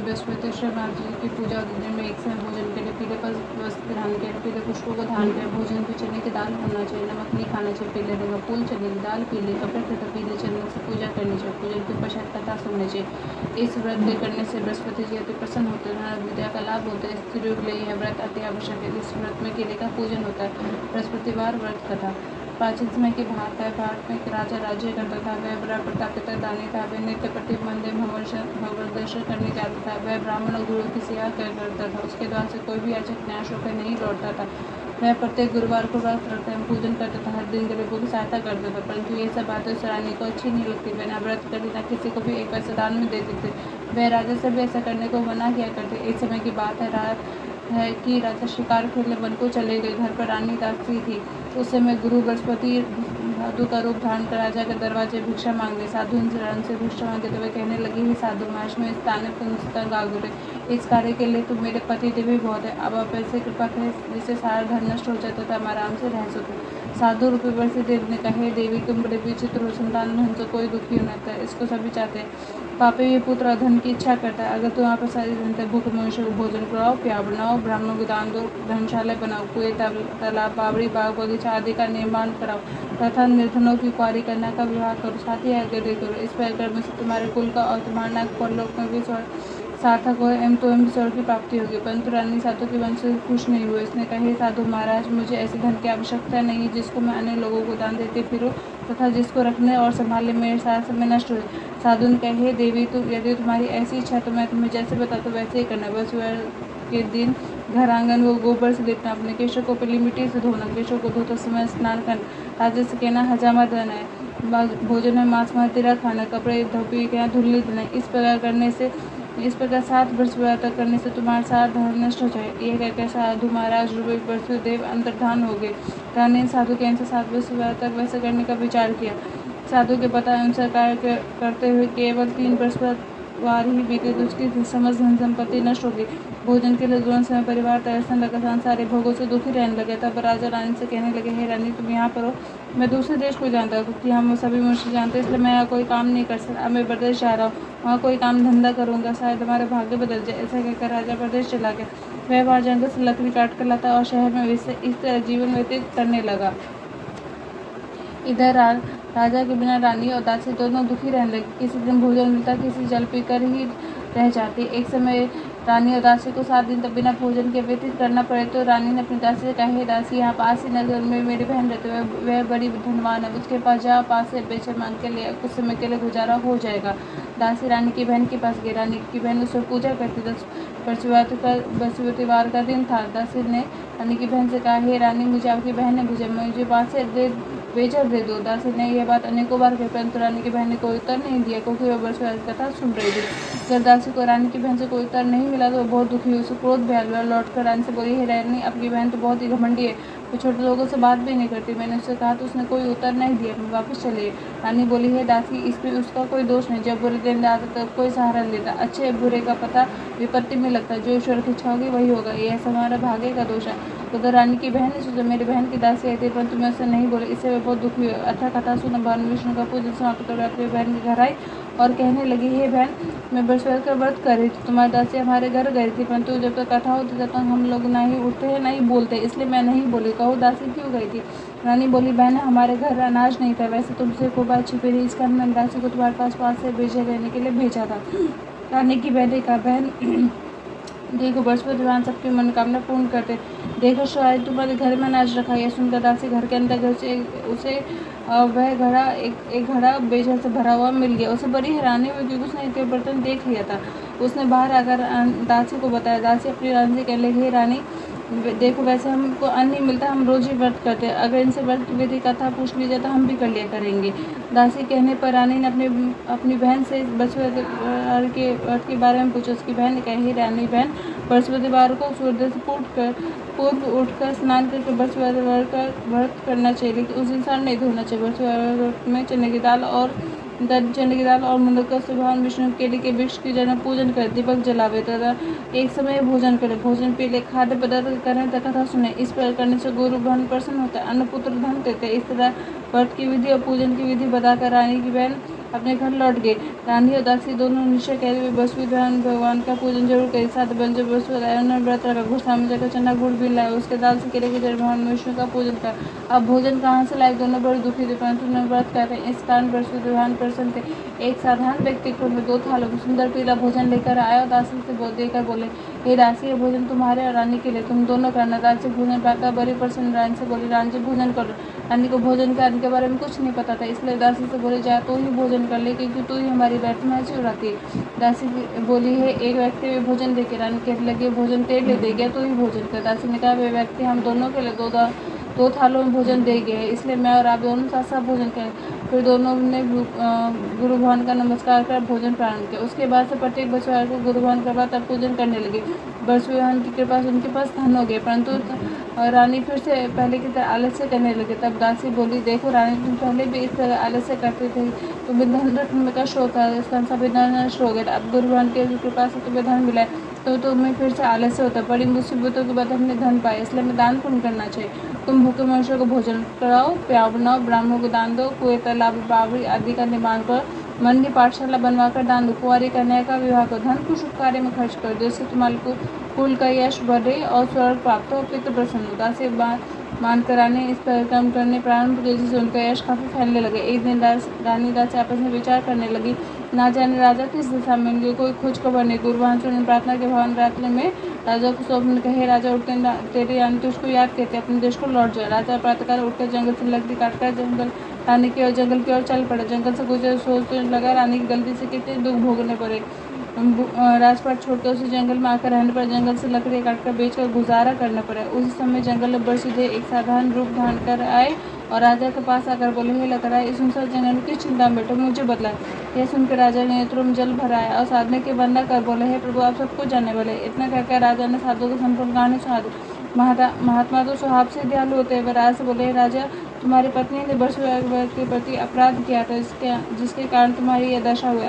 बृहस्पति माता जी की पूजा होती है। दिन में एक समय भोजन के लिए पीले वस्त्र धारण करें, पीले पुष्पों को धारण करें। भोजन में चने की दाल होना चाहिए, नमक नहीं खाना चाहिए। पीले रंग का फूल, चने की दाल, पीले कपड़े तथा पीले चंदन से पूजा करनी चाहिए। पूजन के पश्चात कथा सुननी चाहिए। इस व्रत के करने से बृहस्पति जी अति प्रसन्न होते हैं, विद्या का लाभ होता है। स्त्रियों के लिए यह व्रत अति आवश्यक है। इस व्रत में केले का पूजन होता है। बृहस्पतिवार व्रत कथा। प्राचीन समय की बात है। भारत में एक राजा राज्य करता था। वह बड़ा प्रतापित दानी था। वह नित्य प्रति मंदिर भगवत दर्शन करने जाता था। वह ब्राह्मण और गुरु की सेवा करता था। उसके द्वार से कोई भी याचक निराश होकर नहीं लौटता था। वह प्रत्येक गुरुवार को व्रत रखता एवं पूजन करता था। हर दिन गरीबों की सहायता करता था। परंतु ये सब बातें उस रानी को अच्छी नहीं लगती। वह न व्रत करती, न किसी को भी एक पैसा दान में देती थी। वह राजा से भी ऐसा करने को मना किया करते। एक समय की बात है कि राजा शिकार खेलने वन को चले गए। घर पर रानी दासी थी। उस समय गुरु बृहस्पति साधु का रूप धारण कर राजा के दरवाजे भिक्षा मांगने। साधु उनसे भिक्षा मांगे तो वे कहने लगे, ही साधु, महाराज में स्थान पुनस्तंग आगुरे। इस कार्य के लिए तुम मेरे पति देवी बहुत है। अब आप ऐसे कृपा करें जिससे सारा धन नष्ट हो जाता था, हम आराम से रह सके। साधु रूपी बृहस्पति देव ने कहे, देवी तुम बड़े विचित्र हो। संतान धन से कोई दुखी होना था, इसको सभी चाहते हैं। पापी ये पुत्र और धन की इच्छा करता है। अगर तुम्हारे पास सारी धन भूख मनुष्य को भोजन कराओ, प्यार बनाओ, ब्राह्मणों को दान दो, धर्मशाला बनाओ, कुएं, तालाब, बावड़ी, बाग, बगीचा आदि का निर्माण कराओ तथा निर्धनों की कुंवारी कन्या का विवाह करो, साथ ही आगे करो। इस प्रकार में से तुम्हारे कुल का और तुम्हारा नाग परलोक में भी सार्थक हो एवं तुम्हें स्वर्ग की प्राप्ति होगी। परंतु रानी साधु के वंश से खुश नहीं हुई। इसने कहे, साधु महाराज, मुझे ऐसे धन की आवश्यकता नहीं है जिसको मैं अन्य लोगों को दान देते फिरूं तथा जिसको रखने और संभालने मेरे सारा समय नष्ट हो। साधु ने कहे, देवी यदि तुम्हारी ऐसी इच्छा तो मैं तुम्हें जैसे बताता वैसे ही करना। बस के दिन घर आंगन वो गोबर से लिपना, अपने केशों को पीली मिट्टी से धोना, केशों को धोते समय स्नान करना, राजा से कहना हजामा देना है, भोजन में मांस मदिरा खाना, कपड़े धोबी के यहाँ धुल्ली देना। इस प्रकार 7 वर्ष तक करने से तुम्हारा सारा धन नष्ट हो जाए। यह कहकर साधु महाराज रूपी बृहस्पति देव अंतर्धान हो गए। रानी ने साधु के अनुसार 7 वर्ष तक वैसा करने का विचार किया। साधु के पता अनुसार कार्य करते हुए केवल 3 बृहस्पतिवार ही बीते तो उसकी समस्त धन संपत्ति नष्ट हो गई। भोजन के लिए दोनों समय परिवार तरसने लगा, संसारी भोगों से दुखी रहने लगे। तब राजा रानी से कहने लगे, हे रानी, तुम यहाँ पर हो, मैं दूसरे देश को जानता हूँ क्योंकि हम सभी मनुष्य जानते हैं, इसलिए मैं यहाँ कोई काम नहीं कर सकता। अब मैं प्रदेश जा रहा हूँ, वहाँ कोई काम धंधा करूँगा, शायद हमारे भाग्य बदल जाए। ऐसा कहकर राजा प्रदेश चला गया। वह वहाँ जंगल से लकड़ी काट कर लाता और शहर में इस तरह जीवन व्यतीत करने लगा। इधर राजा के बिना रानी और दासी दोनों दुखी रहने लगे। किसी दिन भोजन मिलता, किसी जल पीकर ही रह जाती। एक समय रानी और दासी को 7 दिन तक बिना भोजन के व्यतीत करना पड़े तो रानी ने अपनी दासी से कहा, हे दासी, यहाँ पास ही नगर में मेरी बहन रहती है, वह बड़ी धनवान है, उसके पास जा, पास से बेचे मांग के लिए कुछ समय के लिए गुजारा हो जाएगा। दासी रानी की बहन के पास गई। रानी की बहन उससे पूजा करती। बृहस्पतिवार का दिन था। दासी ने रानी की बहन से कहा, हे रानी, मुझे आपकी बहन ने भेजा, मुझे पास से बेचर दे दो। दासी ने यह बात अनेकों बार कही, परंतु रानी की बहन ने कोई उत्तर नहीं दिया क्योंकि वह बृहस्पति कथा सुन रही थी। जब दासी को रानी की बहन से कोई उत्तर नहीं मिला तो वह बहुत दुखी हुई। उसे क्रोध भैल। वह लौटकर रानी से बोली, हे रानी, आपकी बहन तो बहुत ही घमंडी है, वो छोटे लोगों से बात भी नहीं करती। मैंने उससे कहा तो उसने कोई उत्तर नहीं दिया, मैं वापस चली। रानी बोली, हे दासी, इसमें उसका कोई दोष नहीं। जब बुरे दिन आता तब कोई सहारा लेता, अच्छे बुरे का पता विपत्ति में लगता, जो ईश्वर की इच्छा होगी वही होगा, यह हमारा भाग्य का दोष है। तो रानी की बहन ने सोचा, मेरी बहन की दासी आई थी, परंतु मैं उससे नहीं बोली। इससे वह बहुत दुखी हुई। अथा कथा सुन भगवान विष्णु का पूजन समाप्त कर अपनी बहन के घर आई और कहने लगी, हे बहन, मैं बृहस्पति का व्रत कर रही थी, तुम्हारी दासी हमारे घर गई थी, परंतु जब तक कथा होती तब तक हम लोग ना ही उठते हैं ना ही बोलते, इसलिए मैं नहीं बोली। कहो दासी क्यों गई थी? रानी बोली, बहन, हमारे घर अनाज नहीं था, वैसे तुमसे कोई बात छिपी रही, इस कारण मैंने दासी को तुम्हारे पास से भेजे रहने के लिए भेजा था। रानी की बहन ने कहा, बहन, देखो, बृहस्पति भगवान सबकी मनोकामना पूर्ण करते। देखो, शायद तुम्हारे घर में अनाज रखा। यह सुनकर दासी घर के अंदर उसे वह घड़ा एक घड़ा बेजर से भरा हुआ मिल गया। उसे बड़ी हैरानी हुई क्योंकि उसने एक बर्तन देख लिया था। उसने बाहर आकर दासी को बताया। दासी अपनी रानी से कहने लगी, हे रानी, देखो, वैसे हमको अन्न नहीं मिलता, हम रोज ही व्रत करते हैं, अगर इनसे व्रत की विधि कथा पूछ ली जाए तो हम भी कर लिया करेंगे। दासी कहने पर रानी ने अपनी बहन से बृहस्पतिवार के व्रत के बारे में पूछा। उसकी बहन ने कही, रानी बहन, बृहस्पतिवार को सूर्योदय से पूर्व उठकर स्नान करके बृहस्पतिवार का व्रत करना चाहिए, लेकिन उस दिन सर नहीं धोना चाहिए। बृहस्पतिवार में चने की दाल और मुनक्का से भगवान विष्णु केले के वृक्ष की जगह पूजन कर दीपक जलावे तथा एक समय भोजन करें। भोजन पीले खाद्य पदार्थ करें तथा कथा सुने। इस प्रकार करने से गुरु भगवान प्रसन्न होता है, अन्न पुत्र धन देते हैं। इस तरह व्रत की विधि और पूजन की विधि बताकर रानी की बहन अपने घर लौट गए। रानी और दासी दोनों निश्चय करे हुए बसु भगवान का पूजन जरूर करे। साथ बंजर बसु उन्होंने व्रत रखा, गुस्सा में जाकर चना गुड़ भी लाए, उसके दाल से केले के जड़ भगवान विष्णु का पूजन कर। अब भोजन कहाँ से लाए, दोनों बड़े दुखी थे, परंतु उन्होंने व्रत कर रहे, इस कारण बसु भगवान प्रसन्न थे। एक साधारण व्यक्ति को 2 थालों में सुंदर पीला भोजन लेकर आया और दासी से देकर बोले, हे दासी, ये भोजन तुम्हारे और रानी के लिए, तुम दोनों करना। दासी भोजन पाकर बड़ी प्रसन्न रानी से बोली, रानी जी भोजन करो। रानी को भोजन करने के बारे में कुछ नहीं पता था, इसलिए दासी से बोले, जा तो ही भोजन कर ले, क्योंकि तू ही हमारी बैठना चुराती है। दासी बोली, है एक व्यक्ति में भोजन देके। रानी कहने लगी, भोजन तेरे लिए दे गया, तो ही भोजन कर। दासी ने कहा, वे व्यक्ति हम दोनों के लिए 2 थालों में भोजन दे गए, इसलिए मैं और आप दोनों साथ साथ भोजन करें। फिर दोनों ने गुरु भगवान का नमस्कार कर भोजन प्रारंभ किया। उसके बाद से प्रत्येक बछुआर को गुरु भगवान का व्रत पूजन करने लगे। बछुआन की कृपा से उनके पास धन हो गए, परंतु रानी फिर से पहले की तरह आलस्य करने लगे। तब दासी बोली, देखो रानी, तुम पहले भी इस तरह आलस्य करते थे, तुम्हें धन रखने में कष्ट होता है, इसका सभी धन नष्ट हो गया। अब गुरु भगवान की कृपा से तुम्हें धन मिला है, तो तुम्हें फिर से आलस्य होता है। बड़ी मुसीबतों के बाद हमने धन पाया, इसलिए हमें दान पुण्य करना चाहिए। तुम भूखे मनुष्यों को भोजन कराओ, प्याव बनाओ, ब्राह्मणों को दान दो, कुएं, तालाब, बावड़ी आदि का निर्माण करो, मन की पाठशाला बनवाकर दान दो, कुंवारी कन्या का विवाह करो, धन को शुभ कार्य में खर्च करो, जिससे तुम्हारे को कुल का यश बढ़े और स्वर्ग प्राप्त हो, पितृ प्रसन्न हो। दासी मान कराने इस पर काम करने प्रारंभ किए, जिससे उनका यश काफ़ी फैलने लगे। एक दिन रानी दासी आपस में विचार करने लगी, ना जाने राजा किस दिशा में उनकी कोई खोज खबर नहीं। गुरु भगवान से उन्होंने प्रार्थना के भवन रात्रि में राजा को स्वप्न कहे, राजा उठते तेरी रानी तुझको याद कहते अपने देश को लौट जाए। राजा प्रातःकाल उठकर जंगल से लकड़ी काटकर जंगल रानी की ओर जंगल की ओर चल पड़े। जंगल से गुजर सोचने लगा, रानी की गलती से कितने दुख भोगने पड़े। राजपाट छोड़कर उसे जंगल में आकर रहने पर जंगल से लकड़ी काटकर बेचकर गुजारा करना पड़ा। उसी समय जंगल में बरसीधे एक साधारण रूप धारण कर आए और राजा के पास आकर बोले, हे लकड़ा, इस सुनसान जंगल में किस चिंता में बैठो, मुझे बतलाए। यह सुनकर राजा ने नेत्रों में जल भराया और साधने के वंदना कर बोले, हे प्रभु, आप सबको जानने वाले। इतना कहकर राजा ने साधु को संपूर्ण कहानी सुना दी। महात्मा तो स्वभाव से दयालु होते हैं। वह राजा से बोले, राजा, तुम्हारी पत्नी ने बरसुआ के प्रति अपराध किया था, जिसके कारण तुम्हारी यह दशा हुई।